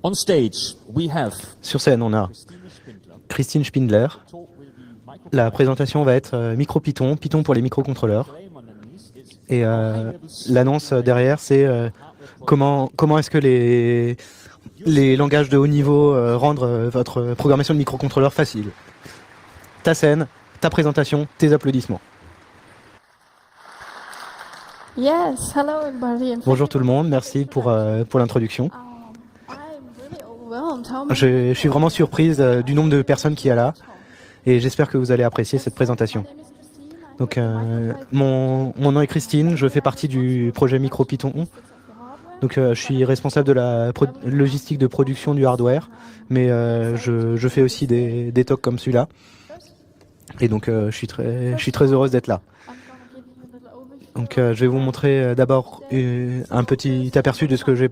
On stage, we have Sur scène, on a Christine Spindler. La présentation va être MicroPython, Python pour les microcontrôleurs. Et l'annonce derrière, c'est comment est-ce que les langages de haut niveau rendent votre programmation de microcontrôleur facile. Ta scène, ta présentation, tes applaudissements. Yes, hello everybody. Bonjour tout le monde, merci pour l'introduction. Je suis vraiment surprise du nombre de personnes qu'il y a là et j'espère que vous allez apprécier cette présentation. Donc, mon nom est Christine, je fais partie du projet MicroPython. Donc, je suis responsable de la logistique de production du hardware, mais je fais aussi des talks comme celui-là. Et donc, je suis très heureuse d'être là. Donc, je vais vous montrer d'abord un petit aperçu de ce que je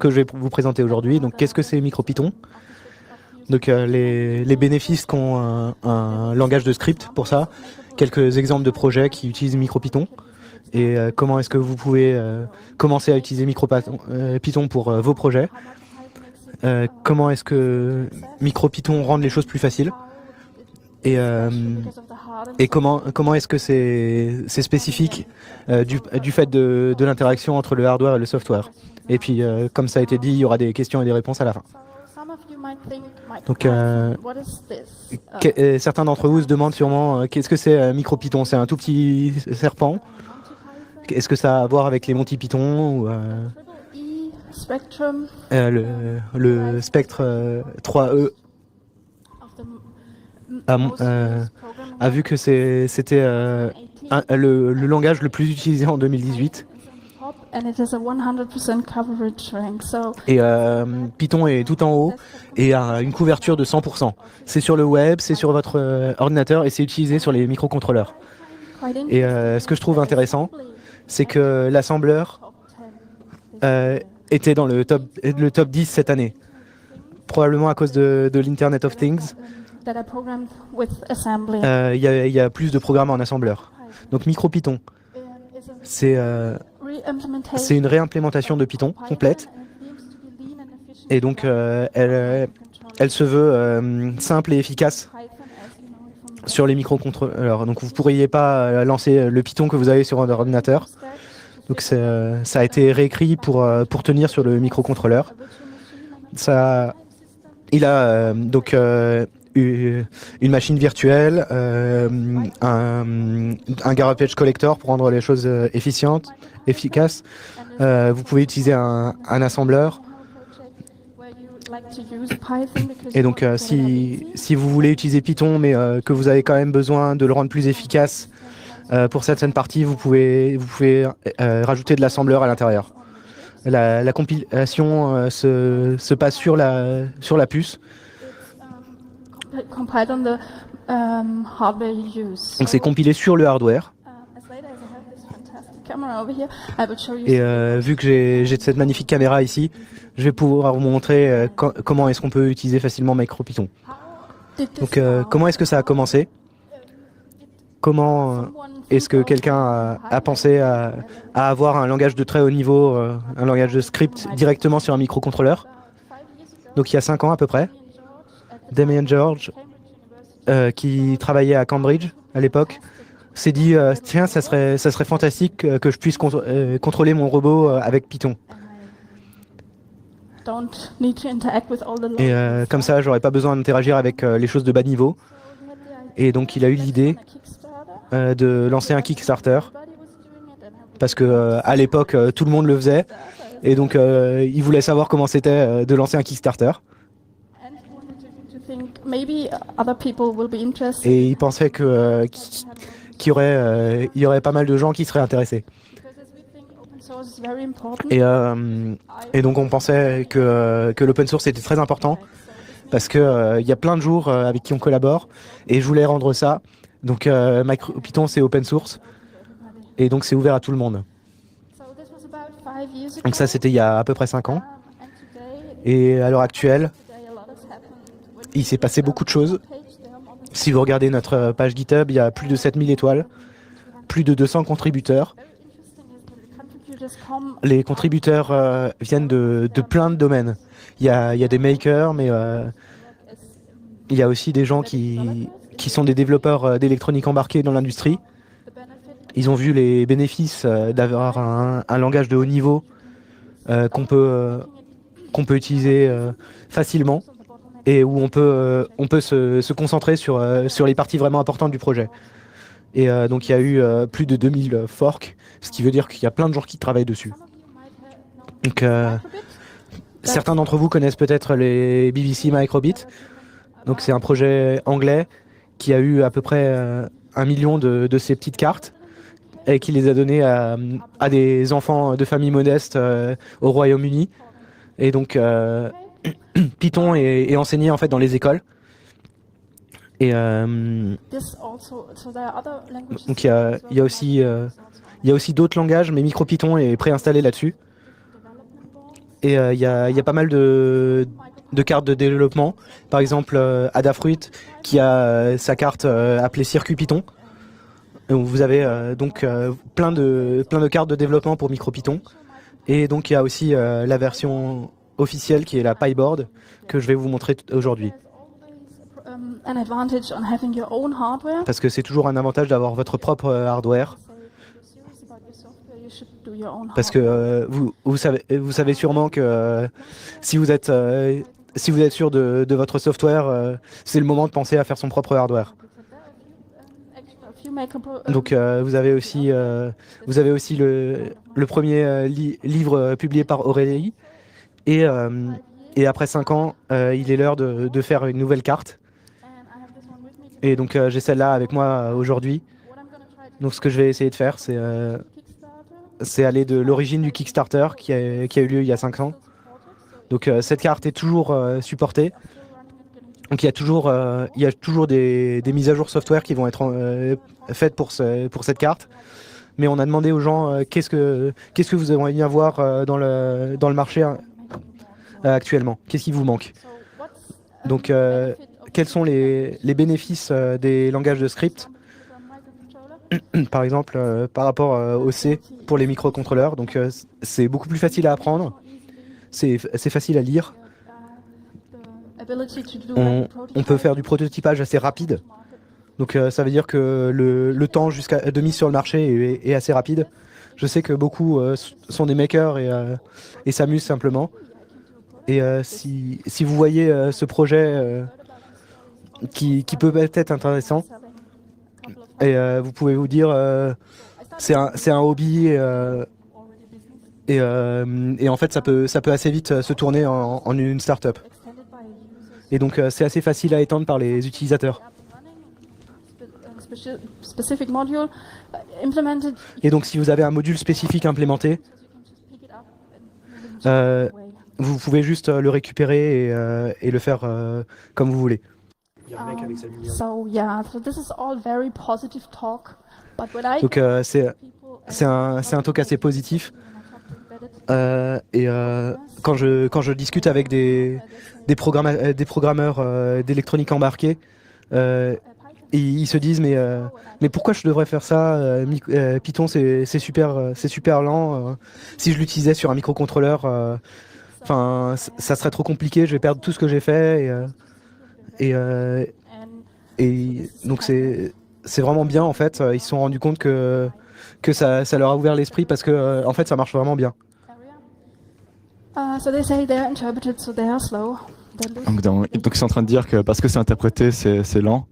vais vous présenter aujourd'hui. Donc, qu'est-ce que c'est MicroPython? Donc, les bénéfices qu'ont un langage de script pour ça. Quelques exemples de projets qui utilisent MicroPython et comment est-ce que vous pouvez commencer à utiliser MicroPython pour vos projets. Comment est-ce que MicroPython rend les choses plus faciles et comment est-ce que c'est spécifique du fait de l'interaction entre le hardware et le software. Et puis, comme ça a été dit, il y aura des questions et des réponses à la fin. Donc, certains d'entre vous se demandent sûrement qu'est-ce que c'est MicroPython. C'est un tout petit serpent. Est-ce que ça a à voir avec les Monty Python ou le spectre 3E a vu que c'était le langage le plus utilisé en 2018. Et Python est tout en haut et a une couverture de 100%. C'est sur le web, c'est sur votre ordinateur et c'est utilisé sur les microcontrôleurs. Et ce que je trouve intéressant, c'est que l'assembleur était dans le top 10 cette année. Probablement à cause de l'Internet of Things. Il y a plus de programmes en assembleur. Donc MicroPython, c'est une réimplémentation de Python complète. Et donc, elle se veut simple et efficace sur les microcontrôleurs. Donc, vous ne pourriez pas lancer le Python que vous avez sur un ordinateur. Donc, ça a été réécrit pour tenir sur le microcontrôleur. Il a donc une machine virtuelle, un garbage collector pour rendre les choses efficaces. Vous pouvez utiliser un assembleur. Et donc, si vous voulez utiliser Python, mais que vous avez quand même besoin de le rendre plus efficace pour certaines parties, vous pouvez rajouter de l'assembleur à l'intérieur. La compilation se passe sur la puce. Donc c'est compilé sur le hardware. Et vu que j'ai cette magnifique caméra ici, je vais pouvoir vous montrer comment est-ce qu'on peut utiliser facilement MicroPython. Donc comment est-ce que ça a commencé? Comment est-ce que quelqu'un a pensé à avoir un langage de très haut niveau, un langage de script directement sur un microcontrôleur? Donc il y a 5 ans à peu près, Damien George, qui travaillait à Cambridge à l'époque, s'est dit tiens, ça serait fantastique que je puisse contrôler mon robot avec Python. Et comme ça, j'aurais pas besoin d'interagir avec les choses de bas niveau. Et donc, il a eu l'idée de lancer un Kickstarter parce que à l'époque, tout le monde le faisait. Et donc, il voulait savoir comment c'était de lancer un Kickstarter. Et il pensait qu'il y aurait pas mal de gens qui seraient intéressés. Et donc on pensait que l'open source était très important parce que il y a plein de jours avec qui on collabore et je voulais rendre ça. Donc MicroPython c'est open source et donc c'est ouvert à tout le monde. Donc ça c'était il y a à peu près 5 ans. Et à l'heure actuelle, il s'est passé beaucoup de choses. Si vous regardez notre page GitHub, il y a plus de 7000 étoiles, plus de 200 contributeurs. les contributeurs viennent de plein de domaines. Il y a des makers, mais il y a aussi des gens qui sont des développeurs d'électronique embarquée dans l'industrie. Ils ont vu les bénéfices d'avoir un langage de haut niveau qu'on peut utiliser facilement et où on peut se concentrer sur les parties vraiment importantes du projet. Et donc il y a eu plus de 2000 forks, ce qui veut dire qu'il y a plein de gens qui travaillent dessus. Donc certains d'entre vous connaissent peut-être les BBC Microbit. Donc c'est un projet anglais qui a eu à peu près 1 million de ces petites cartes et qui les a données à des enfants de familles modestes au Royaume-Uni. Et donc Python est enseigné en fait dans les écoles. Et donc il y a aussi d'autres langages, mais MicroPython est préinstallé là-dessus. Et il y a pas mal de cartes de développement. Par exemple, Adafruit qui a sa carte appelée Circuit Python. Vous avez donc plein de cartes de développement pour MicroPython. Et donc il y a aussi la version officielle qui est la PyBoard que je vais vous montrer aujourd'hui. Parce que c'est toujours un avantage d'avoir votre propre hardware. Parce que vous savez sûrement que si vous êtes sûr de votre software, c'est le moment de penser à faire son propre hardware. Donc vous avez aussi le premier livre publié par Aurélie et après 5 ans, il est l'heure de faire une nouvelle carte. Et donc j'ai celle-là avec moi aujourd'hui. Donc ce que je vais essayer de faire, c'est aller de l'origine du Kickstarter qui a eu lieu il y a 5 ans. Donc cette carte est toujours supportée. Donc il y a toujours des mises à jour software qui vont être faites pour cette carte. Mais on a demandé aux gens qu'est-ce que vous aimeriez bien voir dans le marché actuellement. Qu'est-ce qui vous manque? Donc quels sont les bénéfices des langages de script? Par exemple, par rapport au C pour les microcontrôleurs. Donc c'est beaucoup plus facile à apprendre. C'est facile à lire. On peut faire du prototypage assez rapide. Donc ça veut dire que le temps de mise sur le marché est assez rapide. Je sais que beaucoup sont des makers et s'amusent simplement. Et si vous voyez ce projet qui peut être intéressant, et vous pouvez vous dire c'est un hobby et en fait ça peut assez vite se tourner en une start-up. Et donc c'est assez facile à étendre par les utilisateurs. Et donc si vous avez un module spécifique implémenté, vous pouvez juste le récupérer et le faire comme vous voulez. Donc c'est un talk assez positif. Et quand je discute avec des programmeurs d'électronique embarquée, ils se disent mais pourquoi je devrais faire ça? Python c'est super lent. Si je l'utilisais sur un microcontrôleur, enfin ça serait trop compliqué. Je vais perdre tout ce que j'ai fait. Et donc c'est vraiment bien en fait. Ils se sont rendus compte que ça leur a ouvert l'esprit parce que en fait ça marche vraiment bien. Donc ils sont en train de dire que parce que c'est interprété, c'est lent.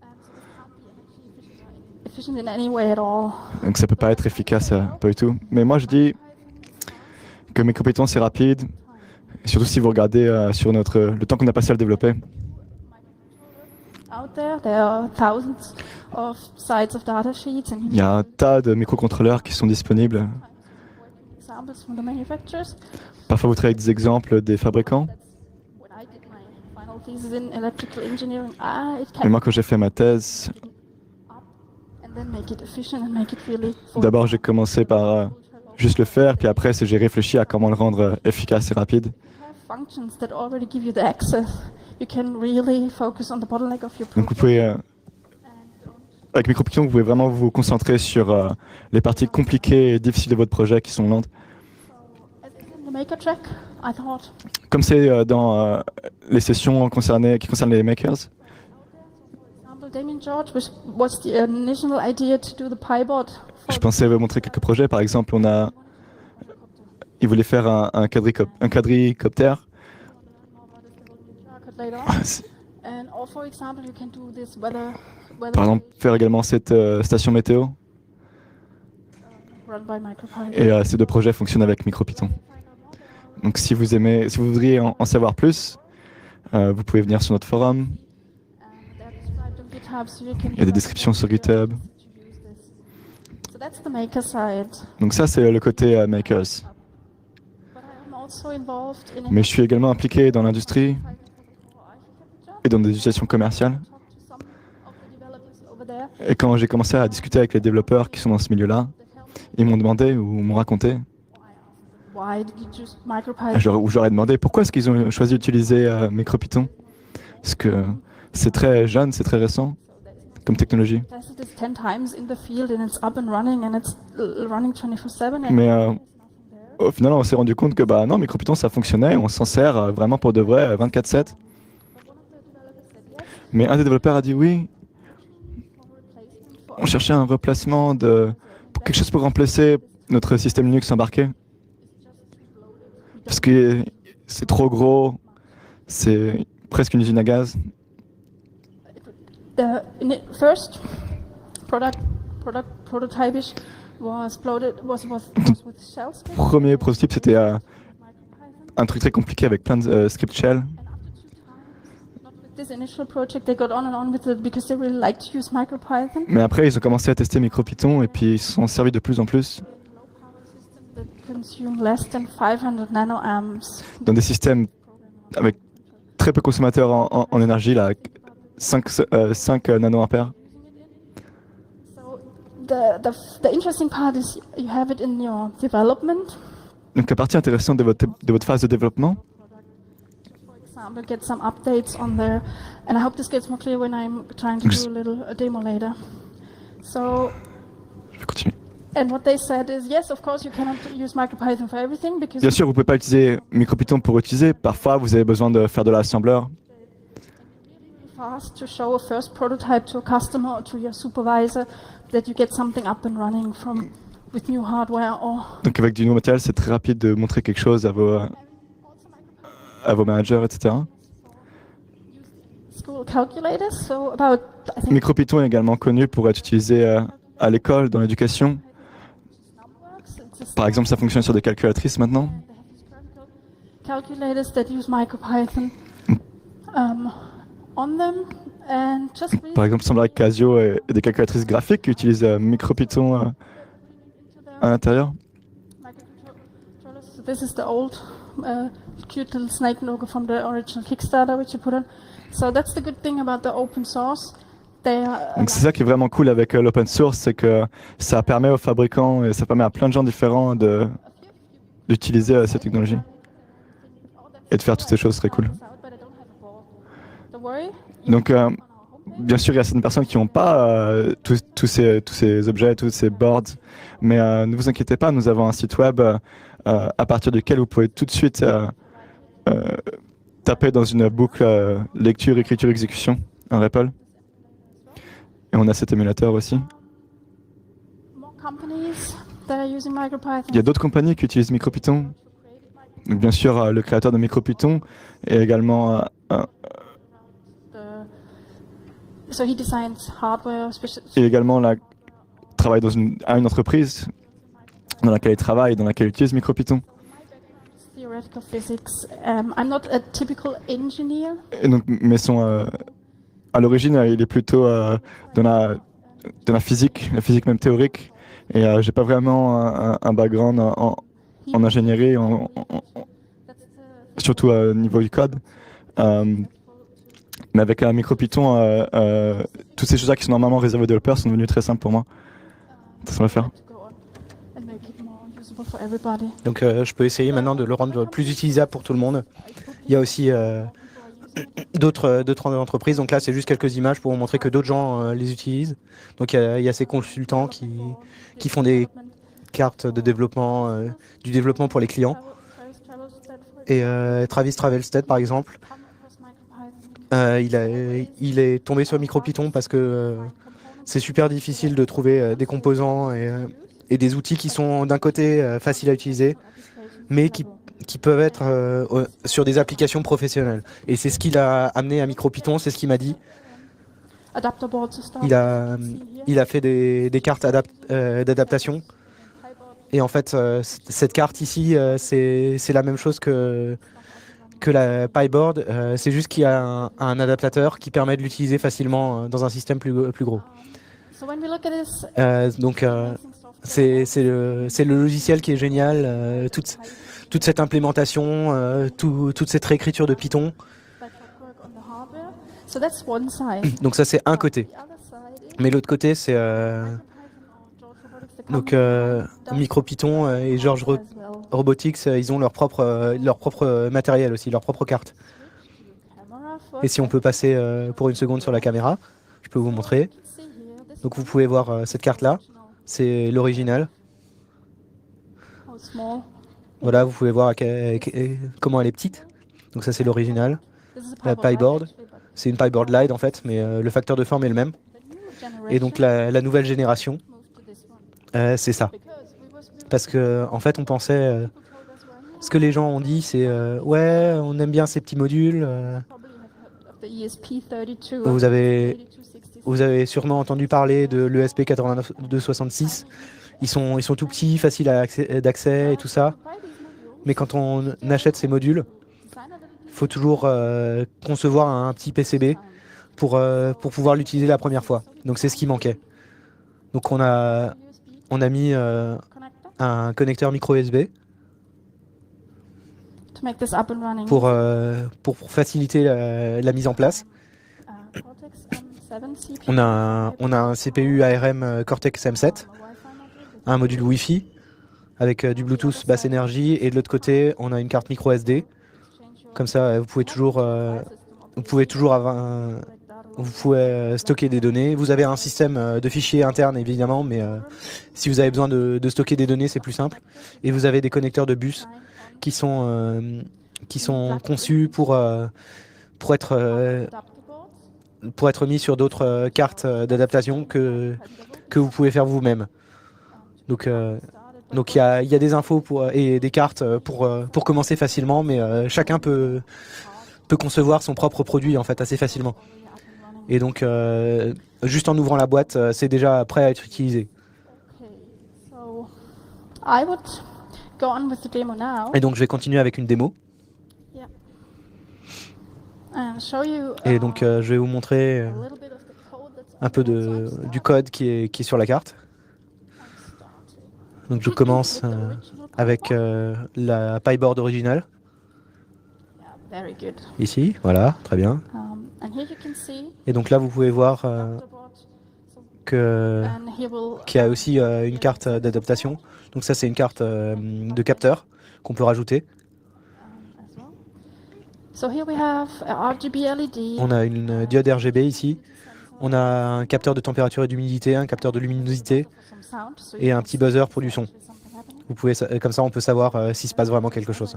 Donc ça peut pas être efficace, pas du tout. Mais moi je dis que MicroPython c'est rapide, surtout si vous regardez sur le temps qu'on a passé à le développer. Il y a un tas de microcontrôleurs qui sont disponibles. Parfois vous travaillez avec des exemples des fabricants. Mais moi quand j'ai fait ma thèse, d'abord j'ai commencé par juste le faire, puis après j'ai réfléchi à comment le rendre efficace et rapide. Donc vous pouvez, avec MicroPython, vous pouvez vraiment vous concentrer sur les parties compliquées et difficiles de votre projet qui sont lentes. maker track, I thought, Comme c'est dans les sessions qui concernent les makers, for example, Damien George was the initial idea to do the pivot. je pensais vous montrer quelques projets. Par exemple, il voulait faire un quadricoptère. And or for example, you can do this weather Par exemple, faire également cette station météo. run by MicroPython. Et ces deux projets fonctionnent avec MicroPython. Donc si vous voudriez en savoir plus, vous pouvez venir sur notre forum. They're described on GitHub, so you can Il y a des descriptions sur GitHub. So that's the maker side. Donc ça, c'est le côté makers. But I am also involved in Mais je suis également impliqué dans l'industrie et dans des utilisations commerciales. talk to some of the developers over there. Et quand j'ai commencé à discuter avec les développeurs qui sont dans ce milieu-là, ils m'ont demandé ou m'ont raconté, Why did you choose MicroPython? je leur ai demandé pourquoi est-ce qu'ils ont choisi d'utiliser MicroPython. Parce que c'est très jeune, c'est très récent comme technologie. Tested this 10 times in the field and it's up and it's running 24/7. And Mais au final, on s'est rendu compte que non, MicroPython, ça fonctionnait, on s'en sert vraiment pour de vrai 24/7. Mais un des développeurs a dit oui, on cherchait un remplacement pour quelque chose pour remplacer notre système Linux embarqué. Parce que c'est trop gros, c'est presque une usine à gaz. The first prototype was with shell script. Premier prototype, c'était un truc très compliqué avec plein de script shell. Not with this initial project, they got on with it because they really like to use MicroPython. Mais après, ils ont commencé à tester MicroPython et puis ils se sont servis de plus en plus That consume less than 500 nanoamps. dans des systèmes avec très peu consommateurs en énergie, là, 5 nanoampères. So the interesting part is you have it in your development. Donc la partie intéressante de votre phase de développement, For example, get some updates on there, and I hope this gets more clear when I'm trying to do a demo later. So, je vais continuer. and what they said is, yes, of course, you cannot use MicroPython for everything because Bien sûr, vous ne pouvez pas utiliser MicroPython pour utiliser. Parfois, vous avez besoin de faire de l'assembleur. it's fast to show a first prototype to a customer or to your supervisor that you get something up and running with new hardware or Donc avec du nouveau matériel, c'est très rapide de montrer quelque chose à vos managers, etc. school calculators. So about I think MicroPython est également connu pour être utilisé à l'école, dans l'éducation. Numworks. It's a Par exemple, ça fonctionne sur des calculatrices maintenant. calculators that use MicroPython on them, and just Par exemple, il semblerait que Casio ait des calculatrices graphiques qui utilisent MicroPython à l'intérieur. microcontrollers. So this is the old cute little snake logo from the original Kickstarter which you put on. So that's the good thing about the open source. They are Donc c'est ça qui est vraiment cool avec l'open source, c'est que ça permet aux fabricants et ça permet à plein de gens différents d'utiliser cette technologie et de faire toutes ces choses très cool. Don't worry. Donc bien sûr, il y a certaines personnes qui n'ont pas tous ces objets, tous ces boards, mais ne vous inquiétez pas, nous avons un site web à partir duquel vous pouvez tout de suite taper dans une boucle lecture, écriture, exécution, un REPL. Et on a cet émulateur aussi. More companies that are using MicroPython. Il y a d'autres compagnies qui utilisent MicroPython. Donc, bien sûr, le créateur de MicroPython et également So he designs hardware, travaille à une entreprise dans laquelle il travaille, dans laquelle il utilise MicroPython. theoretical physics. I'm not a typical engineer. Et donc, mais à l'origine, il est plutôt dans la physique même théorique. Et j'ai pas vraiment un background en ingénierie, surtout au niveau du code. Mais avec MicroPython, toutes ces choses-là qui sont normalement réservées aux développeurs sont devenues très simples pour moi. Ça va faire. Donc je peux essayer maintenant de le rendre plus utilisable pour tout le monde. Il y a aussi d'autres entreprises. Donc là, c'est juste quelques images pour vous montrer que d'autres gens les utilisent. Donc il y a ces consultants qui font des cartes de développement, du développement pour les clients. Et Travis Travelstead, par exemple, il est tombé sur MicroPython parce que c'est super difficile de trouver des composants et des outils qui sont d'un côté faciles à utiliser, mais qui peuvent être sur des applications professionnelles. Et c'est ce qu'il a amené à MicroPython, c'est ce qu'il m'a dit. Il a fait des cartes d'adaptation. Et en fait, cette carte ici, c'est la même chose que la PyBoard. C'est juste qu'il y a un adaptateur qui permet de l'utiliser facilement dans un système plus gros. Donc, c'est le logiciel qui est génial. Toute cette implémentation, toute cette réécriture de Python. Donc ça, c'est un côté. Mais l'autre côté, c'est donc MicroPython et George Robotics, ils ont leur propre matériel aussi, leur propre carte. Et si on peut passer pour une seconde sur la caméra, je peux vous montrer. Donc vous pouvez voir cette carte-là, c'est l'original. Voilà, vous pouvez voir comment elle est petite. Donc ça, c'est l'original. La PyBoard, c'est une PyBoard Lite en fait, mais le facteur de forme est le même. Et donc la nouvelle génération, c'est ça. Parce que en fait, on pensait, ce que les gens ont dit, c'est ouais, on aime bien ces petits modules. Vous avez sûrement entendu parler de l'ESP8266. Ils sont tout petits, faciles d'accès et tout ça. Mais quand on achète ces modules, il faut toujours concevoir un petit PCB pour pouvoir l'utiliser la première fois. Donc c'est ce qui manquait. Donc on a mis un connecteur micro USB pour faciliter la mise en place. On a un CPU ARM Cortex M7, un module Wi-Fi avec du Bluetooth basse énergie, et de l'autre côté on a une carte micro SD. Comme ça, vous pouvez toujours stocker des données. Vous avez un système de fichiers interne évidemment, mais si vous avez besoin de stocker des données, c'est plus simple. Et vous avez des connecteurs de bus qui sont conçus pour être mis sur d'autres cartes d'adaptation que vous pouvez faire vous-même. Donc il y a des infos et des cartes pour commencer facilement, mais chacun peut concevoir son propre produit en fait assez facilement. Et donc juste en ouvrant la boîte, c'est déjà prêt à être utilisé. Et donc je vais continuer avec une démo. Et donc je vais vous montrer un peu du code qui est sur la carte. Donc je commence avec la PyBoard originale. Ici, voilà, très bien. Et donc là vous pouvez voir qu'il y a aussi une carte d'adaptation. Donc ça c'est une carte de capteur qu'on peut rajouter. On a une diode RGB ici. On a un capteur de température et d'humidité, un capteur de luminosité et un petit buzzer pour du son. Comme ça on peut savoir s'il se passe vraiment quelque chose.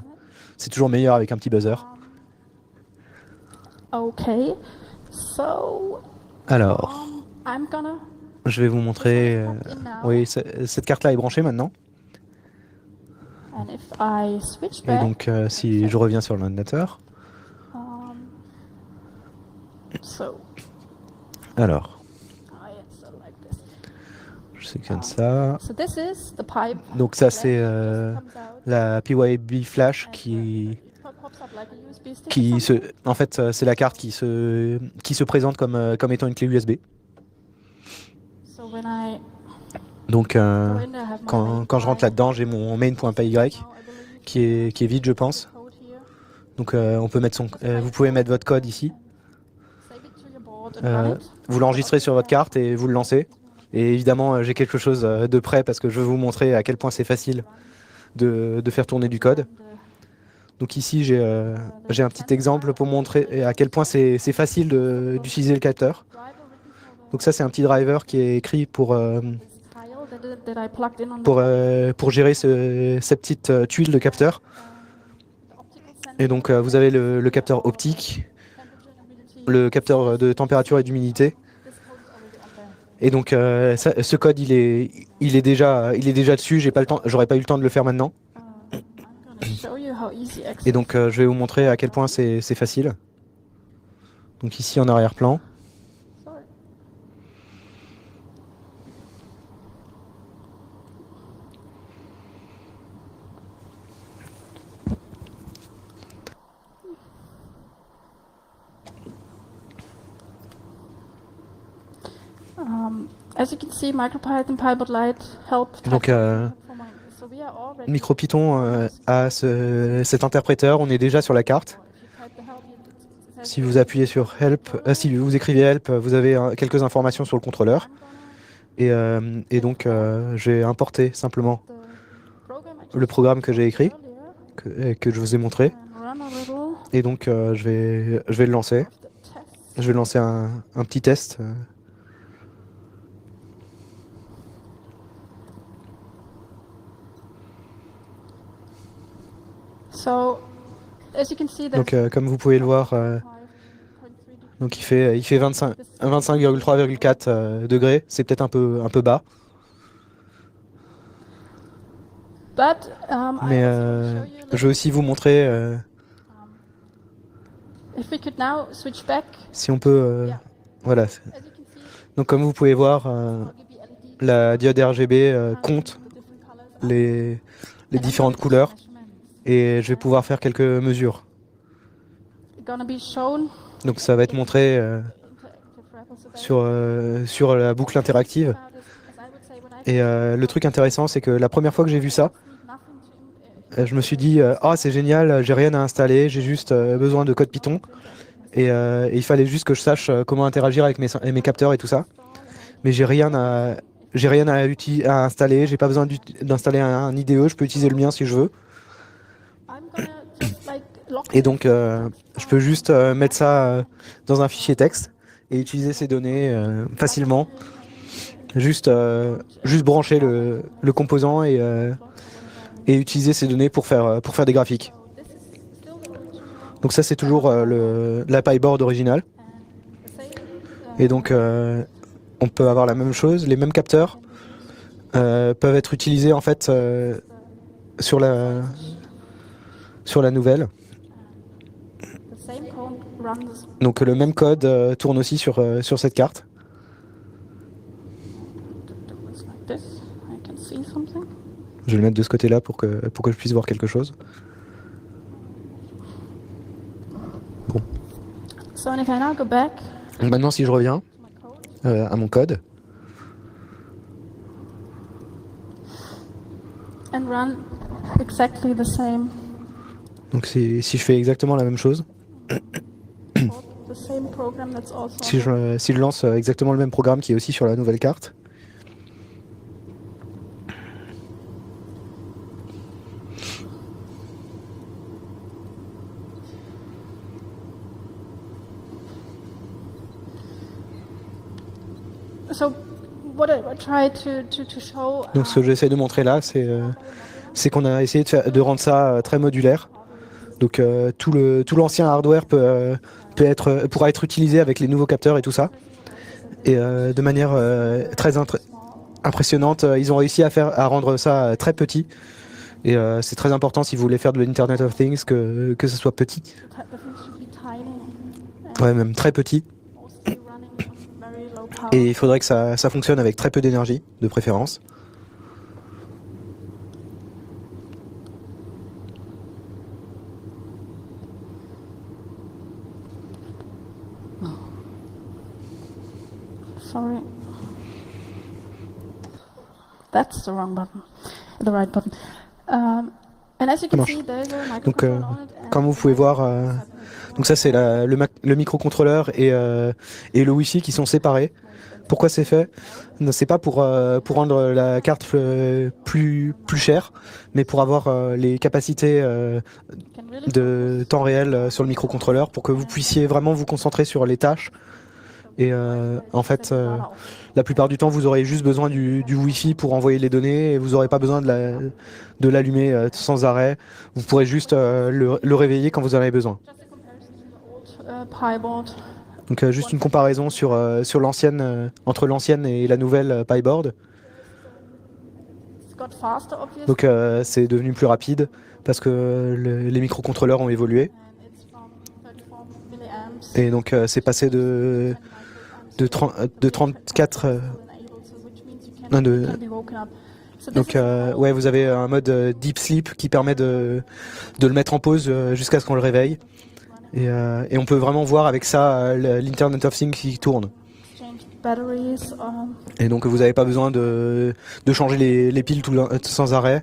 C'est toujours meilleur avec un petit buzzer. Alors, je vais vous montrer. Oui, cette carte-là est branchée maintenant. Et donc, si je reviens sur l'ordinateur. Alors, je sélectionne ça. Donc ça c'est la PYB Flash en fait c'est la carte qui se présente comme étant une clé USB. Donc quand je rentre là-dedans, j'ai mon main.py qui est vide, je pense. Donc on peut mettre vous pouvez mettre votre code ici. Vous l'enregistrez sur votre carte et vous le lancez. Et évidemment, j'ai quelque chose de prêt parce que je veux vous montrer à quel point c'est facile de faire tourner du code. Donc ici, j'ai un petit exemple pour montrer à quel point c'est facile d'utiliser le capteur. Donc ça, c'est un petit driver qui est écrit pour gérer cette petite tuile de capteur. Et donc vous avez le capteur optique, le capteur de température et d'humidité. Et donc ce code il est déjà dessus, j'aurais pas eu le temps de le faire maintenant. Et donc je vais vous montrer à quel point c'est facile. Donc ici en arrière-plan. As you can see, MicroPython, PyBotLite help. Donc MicroPython a cet interpréteur, on est déjà sur la carte. Si vous appuyez sur Help, si vous écrivez Help, vous avez quelques informations sur le contrôleur. Et donc j'ai importé simplement le programme que j'ai écrit, que je vous ai montré. Et donc je vais le lancer. Je vais lancer un petit test. Donc comme vous pouvez le voir, donc il fait 25,3,4 degrés, c'est peut-être un peu bas. Mais je vais aussi vous montrer si on peut, voilà. Donc comme vous pouvez voir, la diode RGB compte les différentes couleurs et je vais pouvoir faire quelques mesures. Donc ça va être montré sur la boucle interactive. Et le truc intéressant, c'est que la première fois que j'ai vu ça, je me suis dit ah c'est génial, j'ai rien à installer, j'ai juste besoin de code Python et il fallait juste que je sache comment interagir avec mes capteurs et tout ça. Mais j'ai rien à installer, j'ai pas besoin d'installer un IDE, je peux utiliser le mien si je veux. Et donc je peux juste mettre ça dans un fichier texte et utiliser ces données facilement. Juste brancher le composant et utiliser ces données pour faire des graphiques. Donc ça c'est toujours la PyBoard originale. Et donc on peut avoir la même chose, les mêmes capteurs peuvent être utilisés en fait sur la nouvelle. Donc le même code tourne aussi sur cette carte. Je vais le mettre de ce côté-là pour que je puisse voir quelque chose. Bon. Donc maintenant, si je reviens à mon code. Donc si je fais exactement la même chose. Si je lance exactement le même programme qui est aussi sur la nouvelle carte. Donc ce que j'essaie de montrer là, c'est qu'on a essayé de rendre ça très modulaire. Donc tout l'ancien hardware pourra être utilisé avec les nouveaux capteurs et tout ça. Et de manière très impressionnante, ils ont réussi à rendre ça très petit. Et c'est très important si vous voulez faire de l'Internet of Things que ce soit petit. Ouais, même très petit. Et il faudrait que ça fonctionne avec très peu d'énergie, de préférence. Sorry. That's the wrong button. The right button. And as you can see, there's a microcontroller on it. Comme vous pouvez voir, donc ça c'est le microcontrôleur et le Wi-Fi qui sont séparés. Pourquoi c'est fait? C'est pas pour rendre la carte plus chère, mais pour avoir les capacités de temps réel sur le microcontrôleur pour que vous puissiez vraiment vous concentrer sur les tâches Et en fait, la plupart du temps, vous aurez juste besoin du Wi-Fi pour envoyer les données et vous n'aurez pas besoin de l'allumer sans arrêt. Vous pourrez juste le réveiller quand vous en avez besoin. Donc juste une comparaison sur l'ancienne, entre l'ancienne et la nouvelle PyBoard. Donc c'est devenu plus rapide parce que les microcontrôleurs ont évolué. Et donc c'est passé de 34... donc ouais, vous avez un mode Deep Sleep qui permet de le mettre en pause jusqu'à ce qu'on le réveille. Et on peut vraiment voir avec ça l'Internet of Things qui tourne. Et donc vous n'avez pas besoin de changer les piles sans arrêt.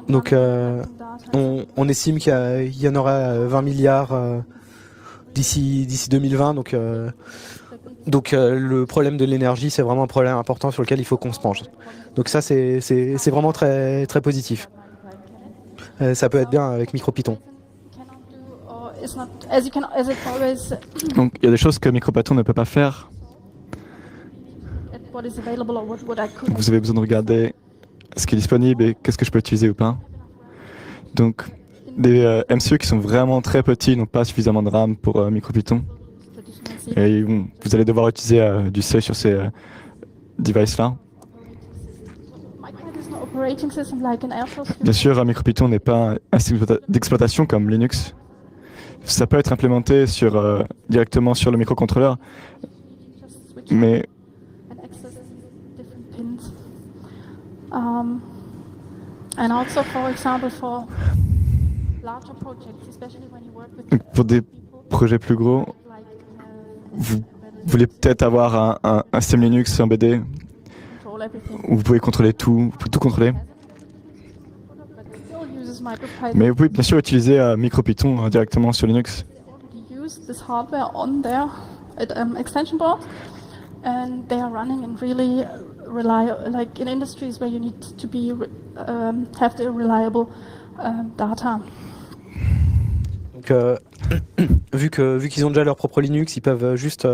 Donc on estime qu'il y en aura 20 milliards d'ici 2020. Donc le problème de l'énergie, c'est vraiment un problème important sur lequel il faut qu'on se penche. Donc ça, c'est vraiment très, très positif. Ça peut être bien avec MicroPython. Donc il y a des choses que MicroPython ne peut pas faire. Vous avez besoin de regarder ce qui est disponible et qu'est-ce que je peux utiliser ou pas. Donc des MCU qui sont vraiment très petits n'ont pas suffisamment de RAM pour MicroPython. Et vous allez devoir utiliser du C sur ces devices-là. Bien sûr, MicroPython n'est pas un système d'exploitation comme Linux. Ça peut être implémenté directement sur le microcontrôleur, mais pour des projets plus gros, vous voulez peut-être avoir un système Linux embeddé où vous pouvez contrôler tout, vous pouvez tout contrôler. Mais vous pouvez bien sûr utiliser MicroPython directement sur Linux. Donc, vu qu'ils ont déjà leur propre Linux, ils peuvent juste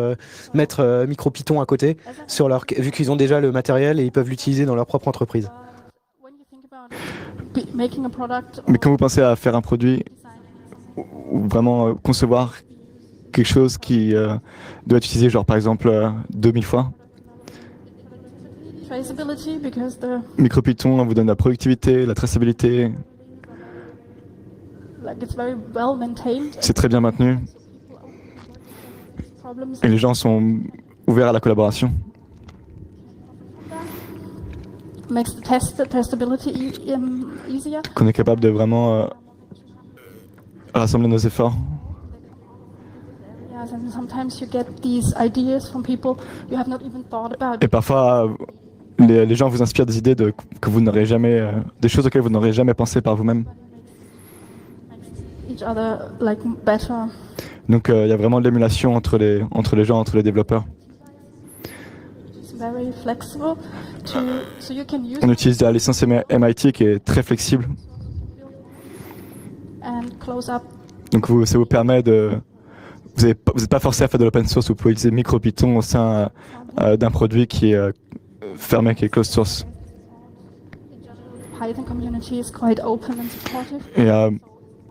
mettre MicroPython à côté, vu qu'ils ont déjà le matériel et ils peuvent l'utiliser dans leur propre entreprise. Mais quand vous pensez à faire un produit ou vraiment concevoir quelque chose qui doit être utilisé, genre par exemple 2000 fois, MicroPython vous donne la productivité, la traçabilité. C'est très bien maintenu. Et les gens sont ouverts à la collaboration. Qu'on est capable de vraiment rassembler nos efforts. Et parfois, les gens vous inspirent des idées que vous n'aurez jamais, des choses auxquelles vous n'aurez jamais pensé par vous-même. Donc il y a vraiment de l'émulation entre les gens, entre les développeurs. On utilise la licence MIT qui est très flexible. Donc ça vous permet de... Vous n'êtes pas forcé à faire de l'open source, vous pouvez utiliser MicroPython au sein d'un produit qui est fermé, qui est closed source. Et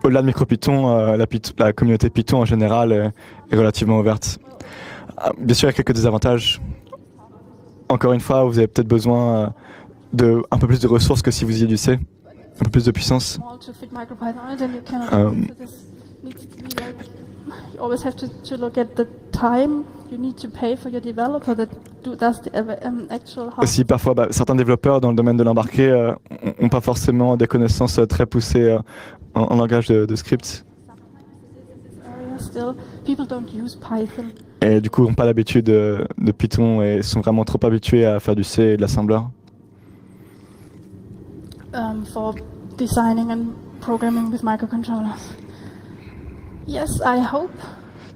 au-delà de MicroPython, la communauté Python en général est relativement ouverte. Bien sûr, il y a quelques désavantages. Encore une fois, vous avez peut-être besoin de un peu plus de ressources que si vous y du C, un peu plus de puissance. Aussi, parfois, certains développeurs dans le domaine de l'embarqué n'ont pas forcément des connaissances très poussées en langage de script. Et du coup, n'ont pas l'habitude de Python et sont vraiment trop habitués à faire du C et de l'assembleur. For designing and programming with microcontrollers. Yes, I hope.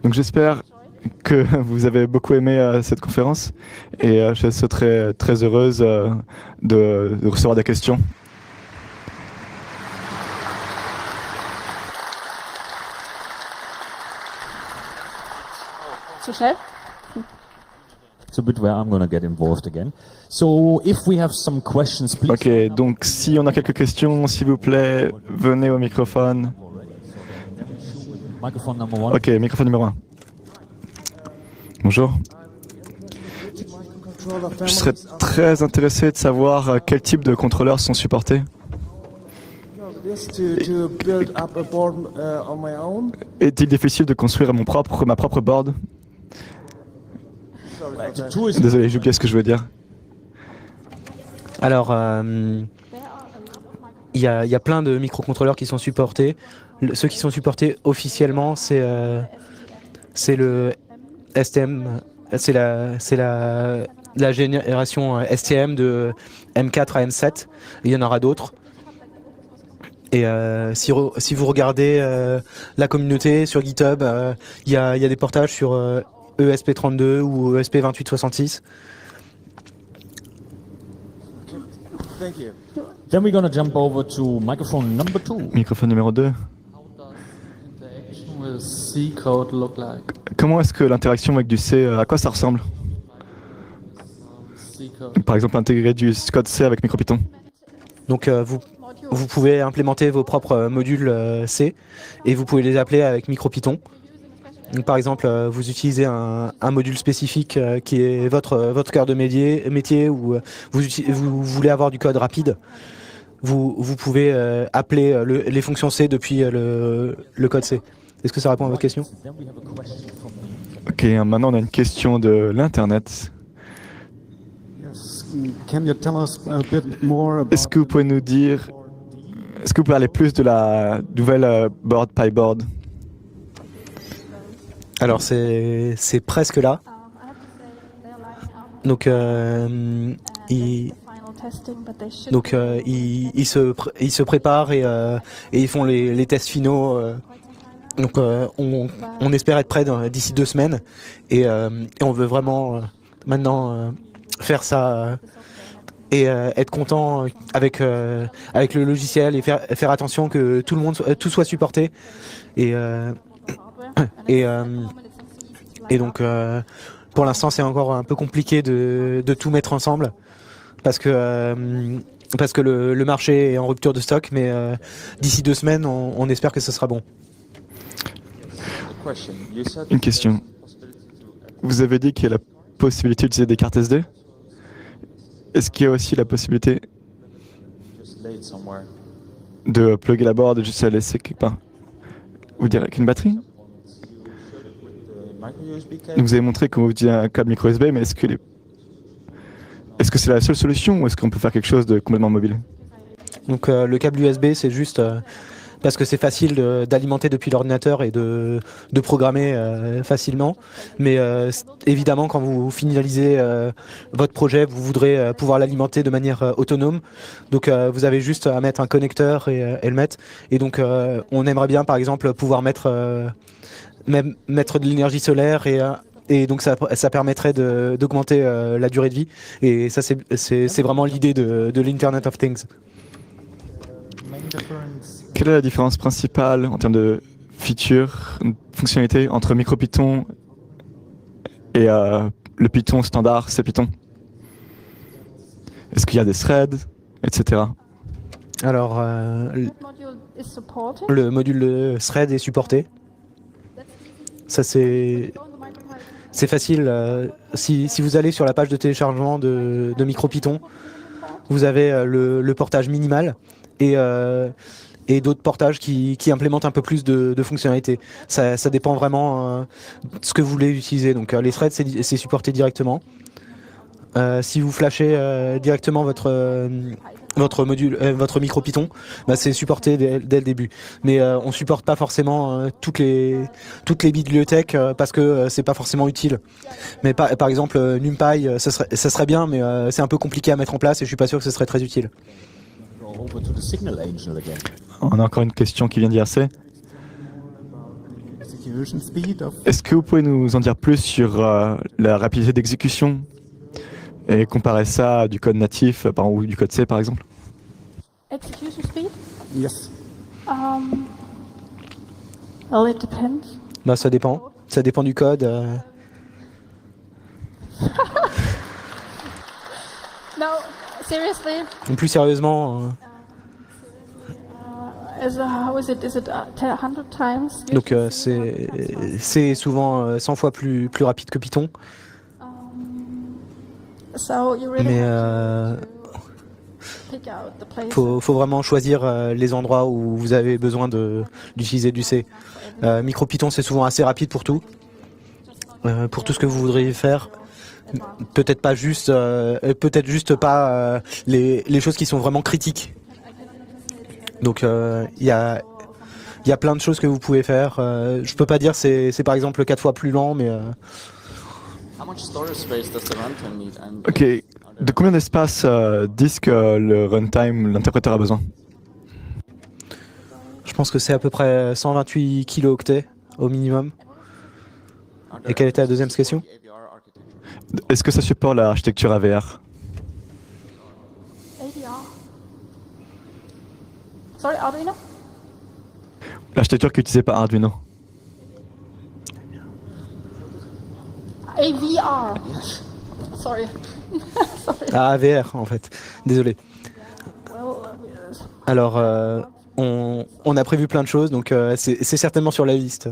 Donc j'espère que vous avez beaucoup aimé cette conférence et je serai très heureuse de recevoir des questions. zu schnell. It's a bit where I'm going to get involved again. So if we have some questions, please. Ok, donc si on a quelques questions, s'il vous plaît, venez au microphone. Microphone number one. Ok, microphone numéro 1. Bonjour. Je serais très intéressé de savoir quel type de contrôleurs sont supportés. Est-il difficile de construire ma propre board? Désolé, j'ai oublié ce que je veux dire. Alors, il y a plein de microcontrôleurs qui sont supportés. Ceux qui sont supportés officiellement, c'est le STM, c'est la génération STM de M4 à M7. Il y en aura d'autres. Et si vous regardez la communauté sur GitHub, il y a des portages sur ESP32 ou ESP2866. Then we're going to jump over to microphone number 2. Microphone numéro 2. Will C code look like? Comment est-ce que l'interaction avec du C, à quoi ça ressemble? C code. Par exemple, intégrer du code C avec MicroPython. Donc vous pouvez implémenter vos propres modules C et vous pouvez les appeler avec MicroPython. Donc, par exemple, vous utilisez un module spécifique qui est votre cœur de métier ou vous voulez avoir du code rapide. Vous pouvez appeler les fonctions C depuis le code C. Est-ce que ça répond à votre question? Ok, maintenant on a une question de l'internet. Est-ce que vous pouvez nous dire, est-ce que vous pouvez parler plus de la nouvelle board PyBoard? Alors c'est presque là. Donc ils se préparent et ils font les tests finaux. Donc on espère être prêt d'ici 2 semaines et on veut vraiment maintenant faire ça et être content avec le logiciel et faire attention que tout soit supporté et donc pour l'instant c'est encore un peu compliqué de tout mettre ensemble parce que le marché est en rupture de stock, mais d'ici 2 semaines on espère que ce sera bon. Une question. Vous avez dit qu'il y a la possibilité d'utiliser des cartes SD. Est-ce qu'il y a aussi la possibilité de plugger la board et juste la laisser quelque part? Vous direz qu'une batterie? Donc vous avez montré qu'on utilise un câble micro USB, mais est-ce que c'est la seule solution ou est-ce qu'on peut faire quelque chose de complètement mobile? Donc le câble USB c'est juste parce que c'est facile d'alimenter depuis l'ordinateur et de programmer facilement. Mais évidemment, quand vous finalisez votre projet, vous voudrez pouvoir l'alimenter de manière autonome. Donc vous avez juste à mettre un connecteur et le mettre. Et donc on aimerait bien, par exemple, pouvoir mettre de l'énergie solaire et donc ça permettrait d'augmenter la durée de vie. Et ça, c'est vraiment l'idée de l'Internet of Things. Quelle est la différence principale en termes de features, fonctionnalités entre MicroPython et le Python standard, CPython? Est-ce qu'il y a des threads, etc.? Alors, le module de thread est supporté. Ça c'est facile. Si vous allez sur la page de téléchargement de MicroPython, vous avez le portage minimal et d'autres portages qui implémentent un peu plus de fonctionnalités. Ça dépend vraiment de ce que vous voulez utiliser. Donc les threads c'est supporté directement. Si vous flashez directement votre module, votre MicroPython, c'est supporté dès le début. Mais on supporte pas forcément toutes les bibliothèques parce que c'est pas forcément utile. Mais par exemple NumPy, ça serait bien, mais c'est un peu compliqué à mettre en place et je suis pas sûr que ce serait très utile. On a encore une question qui vient d'IRC. Est-ce que vous pouvez nous en dire plus sur la rapidité d'exécution et comparer ça à du code natif ou du code C par exemple? Execution speed? Yes. Well, it depends. Ça dépend. Ça dépend du code. No, seriously. Plus sérieusement, How is it? Is it 100 times? donc c'est souvent 100 fois plus rapide que Python. So you really Mais have to pick out the place. faut vraiment choisir les endroits où vous avez besoin d'utiliser du C. MicroPython c'est souvent assez rapide pour tout ce que vous voudriez faire. Peut-être juste pas les choses qui sont vraiment critiques. Donc il y a plein de choses que vous pouvez faire. Je peux pas dire c'est par exemple 4 fois plus lent, mais How much storage space does the runtime need? And Ok, de combien d'espace disque le runtime, l'interpréteur a besoin? je pense que c'est à peu près 128 kilooctets au minimum. Et quelle était la deuxième question? AVR architecture. Est-ce que ça supporte l'architecture AVR? ADR. Sorry, Arduino? L'architecture qui est utilisée par Arduino. AVR. Sorry. Sorry. Ah, AVR en fait. Désolé. Well, Alors, on a prévu plein de choses, donc c'est certainement sur la liste.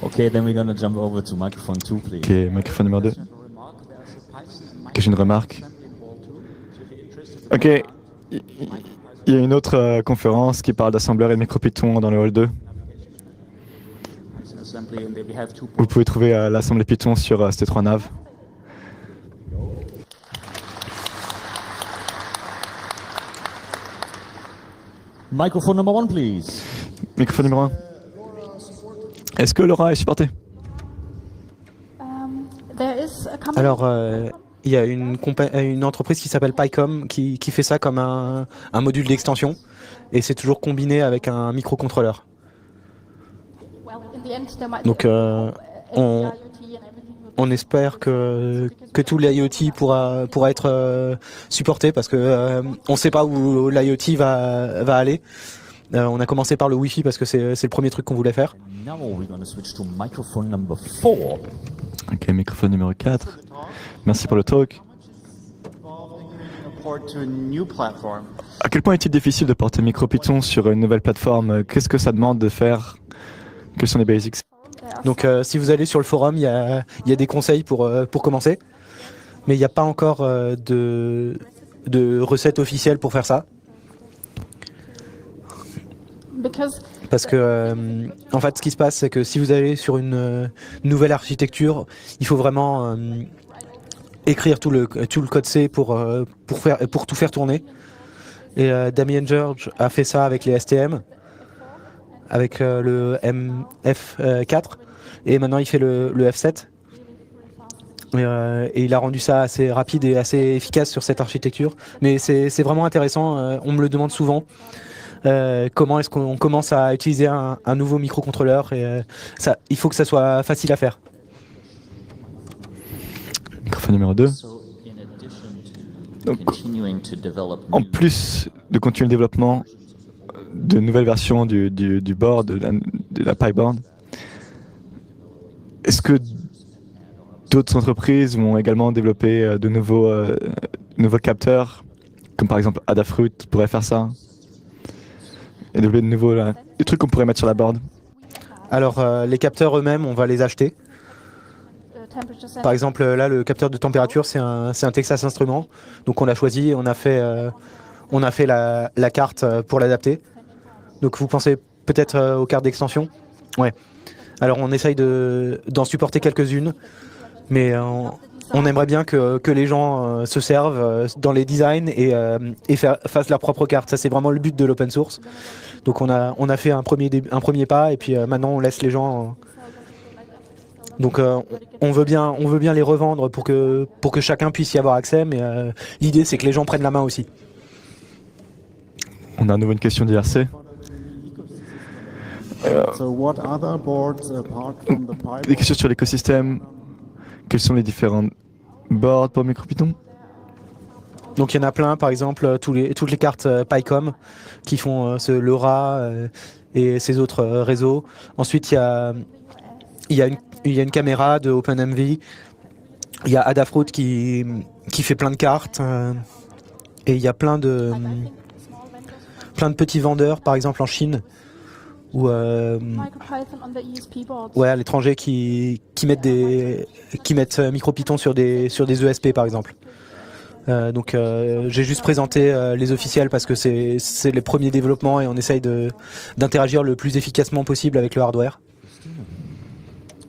Okay, then we're gonna jump over to microphone 2, please. Ok, microphone numéro 2. Ok, j'ai une remarque. Ok, il y a une autre conférence qui parle d'assembleur et de MicroPython dans le hall 2. Assembly, and then we have two Vous pouvez trouver l'assemblée Python sur ces 3 naves. Microphone number 1, please. Microphone numéro 1. Est-ce que Laura est supportée? there is a company. Alors, il y a une entreprise qui s'appelle PyCom qui fait ça comme un module d'extension, et c'est toujours combiné avec un microcontrôleur. Well, in the end, there might Donc, be on- IoT and everything will On espère que tout l'IoT pourra être supporté, parce que on ne sait pas où l'IoT va aller. On a commencé par le Wi-Fi parce que c'est le premier truc qu'on voulait faire. Now we're gonna switch to microphone number 4. Ok, microphone numéro 4. Merci pour le talk. Port to a new platform. À quel point est-il difficile de porter MicroPython sur une nouvelle plateforme? Qu'est-ce que ça demande de faire? Quels sont les basics? Donc si vous allez sur le forum, il y a des conseils pour commencer, mais il n'y a pas encore de recette officielle pour faire ça. because Parce que en fait, ce qui se passe, c'est que si vous allez sur une nouvelle architecture, il faut vraiment écrire tout le code C pour tout faire tourner. Et Damien George a fait ça avec les STM, avec le MF4, et maintenant il fait le F7. Et il a rendu ça assez rapide et assez efficace sur cette architecture. Mais c'est vraiment intéressant, on me le demande souvent. Comment est-ce qu'on commence à utiliser un nouveau microcontrôleur, et il faut que ça soit facile à faire. Microphone numéro 2. So, in addition to Donc, continuing to develop en new plus de continuer le développement de nouvelles versions du board, de la PyBoard, est-ce que d'autres entreprises vont également développer de nouveaux capteurs, comme par exemple Adafruit pourrait faire ça, et développer de nouveaux des trucs qu'on pourrait mettre sur la board? Alors les capteurs eux-mêmes, on va les acheter. temperature sensor. Par exemple, là, le capteur de température, c'est un Texas Instruments. Donc on l'a choisi, on a fait la carte pour l'adapter. Donc vous pensez peut-être aux cartes d'extension? Ouais. Alors on essaye d'en supporter quelques-unes, mais on aimerait bien que les gens se servent dans les designs et fassent leur propre carte. Ça, c'est vraiment le but de l'open source. Donc on a fait un premier pas, et puis maintenant on laisse les gens. Donc on veut bien les revendre pour que chacun puisse y avoir accès, mais l'idée c'est que les gens prennent la main aussi. On a à nouveau une question d'IRC. So what other boards apart from the Des Python? questions sur l'écosystème. Quels sont les différents boards pour MicroPython? Donc il y en a plein, par exemple toutes les cartes PyCom qui font le LoRa et ces autres réseaux. Ensuite il y a il y a une caméra de OpenMV. Il y a Adafruit qui fait plein de cartes. Et il y a plein de petits vendeurs, par exemple en Chine, ou MicroPython on the ESP boards. ouais, à l'étranger qui mettent MicroPython sur des ESP par exemple. Donc j'ai juste présenté les officiels parce que c'est les premiers développements et on essaye d'interagir le plus efficacement possible avec le hardware.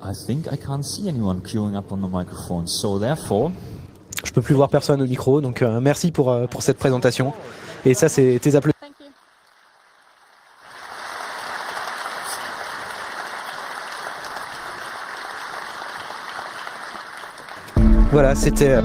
I think I can't see anyone queuing up on the microphone, so therefore... Je peux plus voir personne au micro, donc merci pour cette présentation. Et ça, c'est tes applaudissements. Thank you. Voilà, c'était